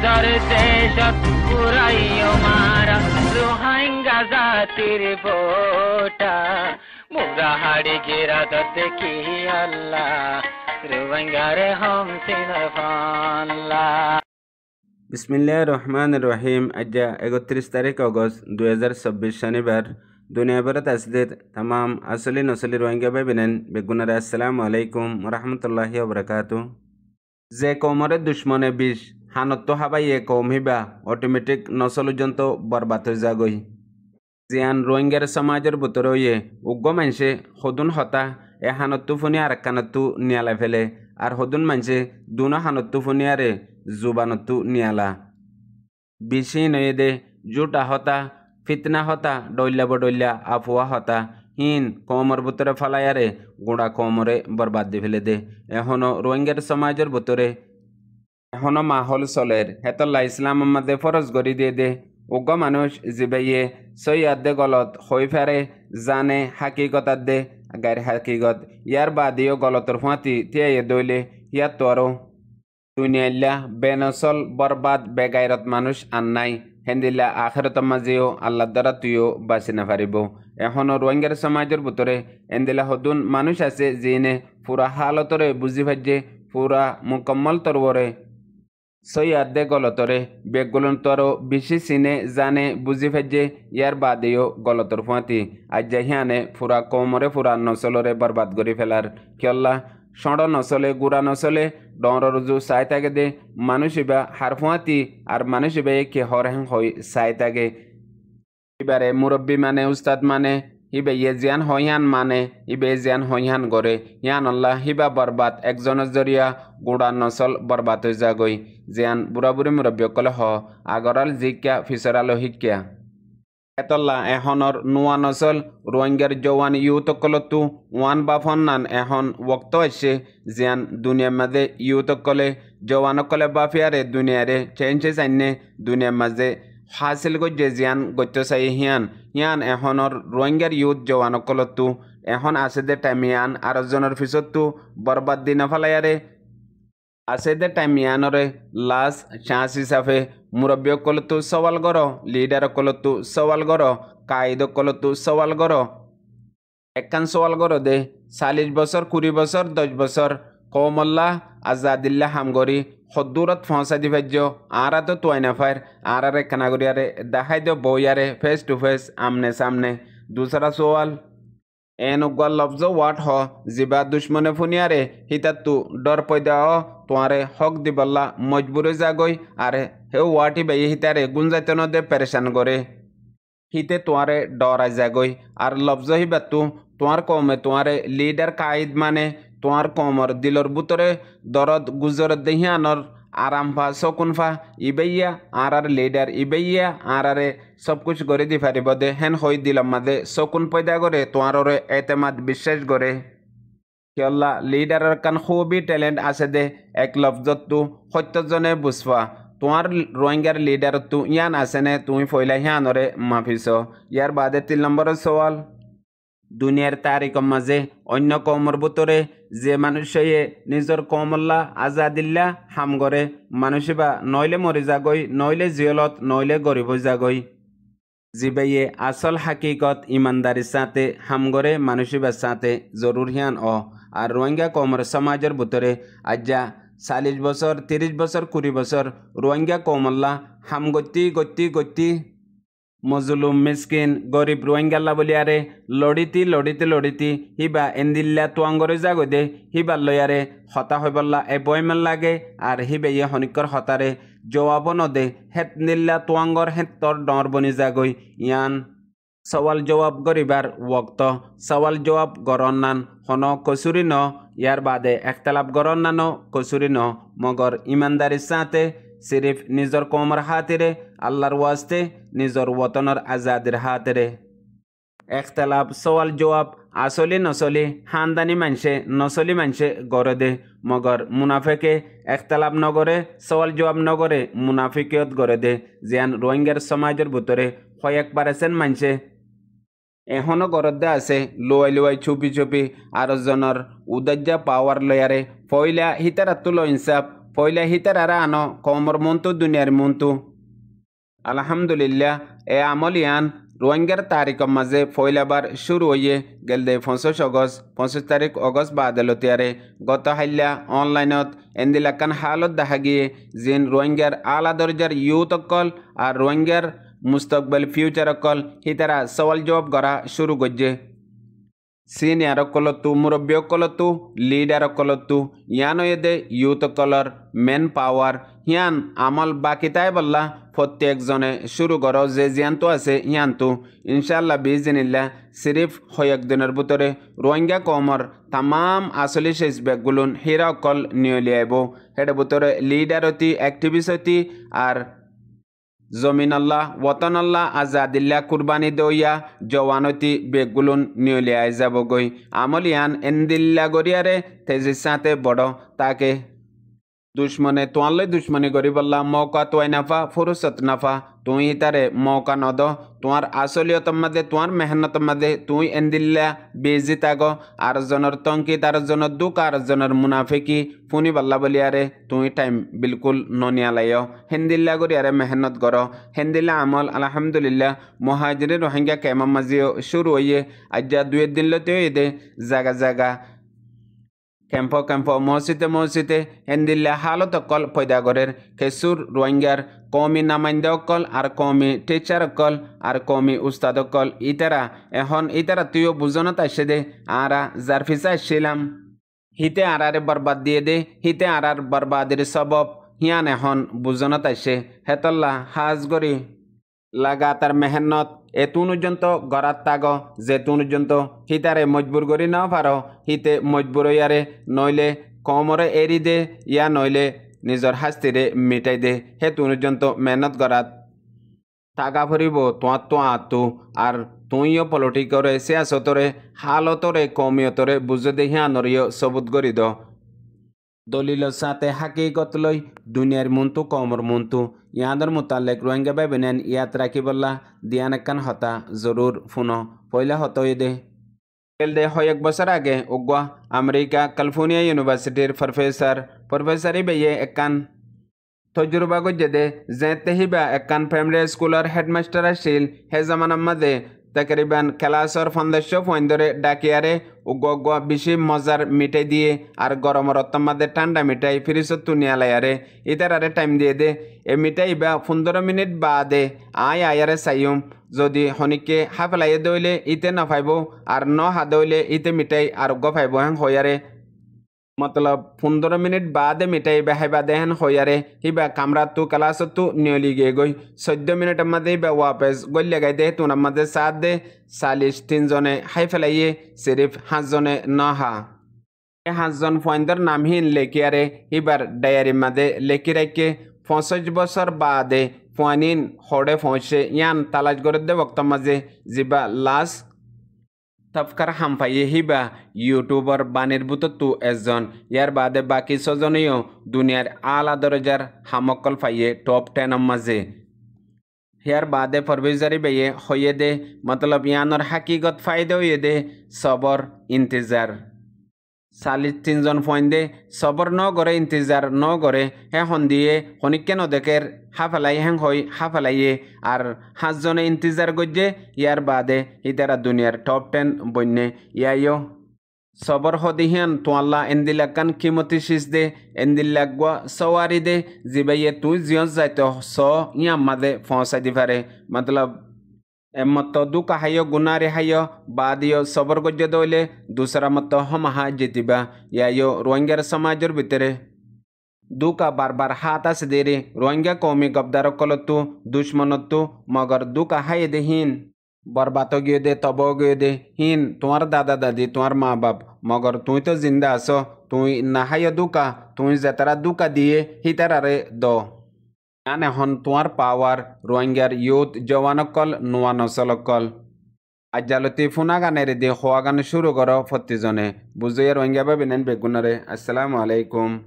নিজর দেশত পুরাইও মারা রোহিঙ্গা জাতির ভোটা মুরা হাড়ি গিরা দেখি আল্লাহ রোহিঙ্গারে হম সিনার ফাল্লা। বিসমিল্লাহির রহমানির রহিম। আজ 31 তারিখ অগস্ট 2024 শনিবার। দুনিয়া ভরত আসলে तमाम আসলি নসলি রোহিঙ্গা ভাই বেনেন বেগুনারে আসসালামু আলাইকুম রহমতুল্লাহি ওবরাকাতু। যে কৌমরে দুশ্মনে বিষ হানত হাবাইয়ে কৌম হিবা অটোমেটিক নসলুজন্ত বরবাদ হয়ে যাগই। জিয়ান রোহিঙ্গার সমাজের ভিতরে ইয়ে উগ্র মানুষে সদুন হতা এ হানতু ফুনি আর কানতু নিয়ালা ফেলে আর সদুন মানুষে দুনো হানতু ফুনি আরে জুবানতু নিয়ালা বেশি নয়ে দে জুটা হতা ফিতনা হতা ডইলা বডইলা আফুয়া হতা হিন কমর ভিতরে ফালায়ারে গোড়া কমরে বরবাদ দিয়ে ফেলে দে। এখনো রোহিঙ্গার সমাজের ভিতরে এখনো মাহল চলের হেতল্লা ইসলাম আমাদের ফরজ গড়ি দিয়ে দে। উগ্র মানুষ জিবাইয়ে সৈয়াদ দে গলত হই ফেরে জানে হাকিকতার দে গায়ের হাকিকত ইয়ার বাদিও গলতর ফাঁতি তিয়াইয়ে দইলে ইয়ার তো আরো দুনিয়াল্লা বেনসল বরবাদ বেগাইরত মানুষ আর নাই হেন্দিল্লা আখেরত মাঝেও আল্লাহ দ্বারা তুইও বাঁচি না পারিব। এখনো রোহিঙ্গার সমাজের ভিতরে এন্দিলা হদুন মানুষ আছে যিনে পুরা হালতরে বুঝি ভাজ্যে পুরা মুকম্মল তরবরে সৈয়াদে গলতরে বেগুলতর বেশি চিনে জানে বুঝি ফেজে ইয়ার বাদেও গলতর ফুঁয়াতি আজ হিয়ানে পুরা কৌমরে পুরা নচলরে বরবাদ করে ফেলার কিয়ল্লা সড় নচলে গুড়া নচলে ডর রুজু চাই থাকে দে মানুষ ইবা হার ফুঁয়াতি আর মানুষ ইবা কে হরহেং হই চাই থাকে এবারে মুরব্বী মানে উস্তাদ মানে হিবে ইয়ে জিয়ান হইয়ান মানে ইবে জিয়ান হইয়ান গড়ে ইয়ান আল্লাহ হিবা বরবাদ একজনের জরিয়া গুড়া নসল বরবাদ হয়ে যাগই জিয়ান বুড়া বুড়ি মুরব্বী কলে হ আগরাল জিক্যা ফিসরালো হিক্যা এতল্লা এখনর নোয়া নসল রোহিঙ্গার জওয়ান ইউতকলতু ওয়ান বা ফন্নান এখন ওক্ত আসছে জিয়ান দুনিয়ার মাঝে ইউতকলে জওয়ানকলে বাফিয়ারে দুনিয়ারে চেঞ্জে চাইনে দুনিয়ার মাঝে হাসিল গজ্জে জিয়ান গত্য চাই হিয়ান এখনর রোহিঙ্গার ইউথ জওয়ানকলতু এখন আছে দে টাইমিয়ান আরেকজনের পিছতু বরবাদ দি নাফালায়ারে আছে দে টাইমিয়ানরে লাশ চান্স হিসাবে মুরব্বী কলতু সওয়াল গর লিডার কলতু সওয়াল গর কায়দ কলতু সওয়াল গর একখান সওয়াল গর দে 40 বছর 20 বছর 10 বছর কৌমল্লাহ আজাদিল্লাহ হামগরি হদ্দুরত ফসা দিভাজ্য আরা তো তোয়াই না ফার আরে কানাগরিয়ারে দেখাই দো বইয়ারে ফেস টু ফেস আমনে সামনে दूसरा सवाल एन उगल लफ्ज वाट हो जिबा दुश्मने फुनियारे हितातु डर पैदा हो तुम्हारे हक दिबल्ला मजबूरे जागई आरे हे वाटी बाई हितारे गुंजाइते न दे परेशान करे हिते तुम्हारे डर आ जागई आर लफ्ज हिबातु तुम्हार कौमे तुम्हारे लीडर कायद माने तुम्हार कौमर दिलर बुतरे दरद गुजर दहियानर आराम फा सकुन फा इबैया आर लीडर इबैया आरे सब कुछ गरे दी पारिब दे हेन हई दिलम मादे सकुन पैदा करे तुम्हारे एतेमाद विश्वास करे कियल्ला लीडर कान खूबी टैलेंट आसे दे एक लफ्जत तु सत्यजने बुझफा तुम्हार रोहिंग्यार लीडर तु यान आसेने तुम फैला हियानरे माफिस यार बादे 3 नम्बर सवाल दुनियार तारिख माजे अन्य कौमर बुतरे जे मानुषये निजर कौमल्ला आजादिल्ला हाम गरे मानुषिबा नइले मरि जागई नइले जियलत नइले गरीब जागई जिबाइये आसल हकीकत ईमानदारी साथे हाम गरे मानुषिबा साथे जरूर हियान और रोहिंग्या कौमर समाजर बुतरे आजा 40 बছর 30 বছর 20 বছর रोहिंग्या कौमल्ला हाम गति गति गति मजलुम मिस्किन गरीब रोहिंग्याला बलियारे लड़िती लड़िती लड़िती हिबा एंदिल्ला तुआंगरे जागो दे हिबा लयारे हता हईबल्ला ए बयमेल लागे और हिबे ये हनिकर हतारे जवाब न दे हेत निल्ला तुआंगर हेतर डर बनी जागई यान सवाल जवाब गरीबार वक्त सवाल जवाब गरन्नान हन कसूरी न यार बादे एक्तलाप गरन्नानो कसूरी न मगर ईमानदारी साथे सिर्फ निजर कौमर हातिरे अल्लाहर वास्ते निजर वतनर आजादिर हातिरे एक्तलाप सवाल जवाब আসলি নসলি খানদানি মানছে নসলি মানছে গড়ে দে মগর মুনাফেকে একতালাপ নগরে সওয়াল জবাব নগরে মুনাফিকিয়ত গড়ে দে জিয়ান রোহিঙ্গার সমাজের ভিতরে কয়েক পারেছেন মানছে এখনো গড়ে আছে লোয়াই লোয়াই ছুপি ছুপি আর জনের উদাজ্জা পাওয়ার লয়ারে পয়লা হিতারাতুল ইনসাফ পয়লা হিতারারা আনো কমর মন্তু দুনিয়ার মন্তু আলহামদুলিল্লাহ এ আমল ইয়ান রোহিঙ্গার তারিখের মাঝে পয়লাবার শুরু হইয়ে গেলদে 25 অগস্ট 25 তারিখ অগস্ট বাদলতিয়ারে গত হাইলা অনলাইনত এন্দিলাকান হালত দেখা গিয়ে জিন রোহিঙ্গার আলা দরজার ইউথ অকল আর রোহিঙ্গার মুস্তকবেল ফিউচার অকল হিতারা সওয়াল জবাব করা শুরু করছে সিনিয়র অকলতু মুরব্বী অকলতু লিডার অকলতু ইয়ানো এদে ইউথ অকলর মেন পাওয়ার হিয়ান আমল বাকিতাই বললা প্রত্যেকজনে শুরু করো যে জিয়ান্তু আছে ইয়ান্তু ইনশাল্লাহ বিজিনিল্লাহ সিরিফ কয়েক দিনের ভিতরে রোহিঙ্গা কমর তাম আসলি শেষ ব্যাগগুলুন হিরা অকল নিয়লি আইব হেডে ভিতরে লিডার অতি অ্যাক্টিভিস্ট অতি আর জমিন আল্লাহ ওতন আল্লাহ আজাদিল্লাহ কুরবানি দইয়া জওয়ানতি বেগুলুন নিয়লি আই যাবগৈ আমলিয়ান এন্দিল্লা গরিয়ারে তেজির সাথে বড় তাকে দুশ্মনে তোয়ালে দুশ্মনী করি বললা মৌকা তোয়াই নাফা ফুরসত নাফা তুই তারে মৌকা নদ তোমার আসলিয়তর মাঝে তোমার মেহনতর মাঝে তুই এন্দিল্লা বেজি তাগ আর জনের তঙ্কি তার জনের দুঃখ আর জনের মুনাফিকি ফুনি বল্লা বলিয়ারে তুই টাইম বিলকুল ননিয়ালাইও হেন্দিল্লা করিয়ারে মেহনত কর হেন্দিল্লা আমল আলহামদুলিল্লাহ মহাজিরে রোহিঙ্গা কেমাম মাঝিও শুরু হইয়ে আজ্জা 2 দিন লতেও এদে জায়গা জায়গা ক্যাম্প মসজিদে হেন্দিল্লা হালত অকল পয়দা করের কেসুর রোহিঙ্গার কমি নামাইন্দা অকল আর কমি টিচার অকল আর কমি উস্তাদ অকল ইতারা তুইও বুঝনত আসে দে আরা যার ফিসা আসছিলাম হিতে আরারে বরবাদ দিয়ে দে হিতে আরার বরবাদের সবব হিয়ান এখন বুঝনত আসে হেতল্লা হাজ গরি লাগাতার মেহনত এতুন পর্যন্ত গড়াত তাগ যেতুন পর্যন্ত হিতারে মজবুর করি না পারো হিতে মজবুর ইয়ারে নইলে কমরে এরি দে ইয়া নইলে নিজর হাস্তিরে মিটাই দে হেতুন পর্যন্ত মেহনত গড়াত টাকা ফুরিব তোমার তো আতু আর তুইও পলিটিকরে সিয়াসতরে হালতরে কমিয়তরে বুঝে দে হিয়ানরিও সবুত করি দ দলিলের সাথে হাকিকত লই দুনিয়ার মন্তু কমর মন্তু ইয়াদের মোতালেক রোহিঙ্গা বেবেনেন ইয়াত রাখি বললা দিয়ান একান হতা জরুর ফুনো পয়লা হতই দে দে কয়েক বছর আগে উগুয়া আমেরিকা ক্যালিফোর্নিয়া ইউনিভার্সিটির প্রফেসর বেয়ে একান তজুরবা গজ্জে দে যেতে হিবা একান প্রাইমারি স্কুলের হেডমাস্টার আসিল হে জামানার মাঝে তকরিবান ক্লাসর 1500 পয়েন্টরে ডাকিয়ারে উগুয়া বেশি মজার মিঠাই দিয়ে আর গরমের মাঝে ঠান্ডা মিঠাই ফ্রিজত তুনিয়ালায়ারে ইতারারে টাইম দিয়ে দে এ মিঠাই বা 15 মিনিট বাদে আয়ারে চাইম যদি হনিকে হাফেলাইয়ে দইলে ইতে না পাইব আর ন হাদইলে ইতে মিঠাই আর পাইব হ্যাঁ হয়ারে मतलब 15 मिनट बाद मिठाई बहाइबा देहन होयारे हिबा कामरा तू क्लास तू नियली गे गई 14 मिनट मध्य हिबा वापस गोल्ले गए दे तू मध्य साथ दे 3 जने हाई फैलाइए सिर्फ 5 जने न हा 5 जन पॉइंटर नामहीन लेके आरे हिबार डायरी मध्य लेके रखे 65 बছর बादे पॉइनिन होड़े पहुंचे यान तलाश कर दे वक्त मजे जिबा लास तफकार हामफाइए हिबा यूट्यूबर बानिर बुतत्तु एजन यार बादे बाकी सजनियो दुनियार आला दरजार हामक्कल फाइए टॉप 10 मजे यार बादे परवेजारी बेये होये दे मतलब यानर हकीकत फायदे होये दे सबर इंतजार 3 জন ফয়েন্দে সবর ন করে ইন্তজার ন করে এখন দিয়ে হনিকে নদেকের হাফালাই হ্যাং হই হাফালাইয়ে আর 5 জনে ইন্তজার গজ্জে ইয়ার বাদে ইতারা দুনিয়ার টপ 10 বন্যে ইয়াইও সবর হদিহিয়ান তোয়াল্লা এন্দিলাকান কিমতি শিস দে এন্দিলাগুয়া সওয়ারি দে জিবাইয়ে তুই জিয়ন যাইতো স ইয়াম মাদে পৌঁছাই দি পারে मतलब मत दुका हायो गुनारे हायो बादियो सबर गज्जे दोले दूसरा मत हम हा जितिबा यायो रोहिंग्यार समाजर भितरे दुका बार बार हाता से देरे रोहिंग्या कौमी गबदार कलतु दुश्मनतु मगर दुका हाय दे हिन बर्बाद गए दे तब गए दे हिन तुम्हार दादा दादी तुम्हार माँ बाप मगर तुई तो जिंदा आसो तुई नाहाय दुका तुई जतरा दुका दिए हितारा रे दो याने हन तुआर पावर रोहिंग्यार यूथ जवानकल नुआ नसलकल आजालती फुनागाने रे दे खोआगाने शुरू करो फत्ती जने बुझे रोहिंग्या बेबिनेन बेगुनरे अस्सलामु आलैकुम।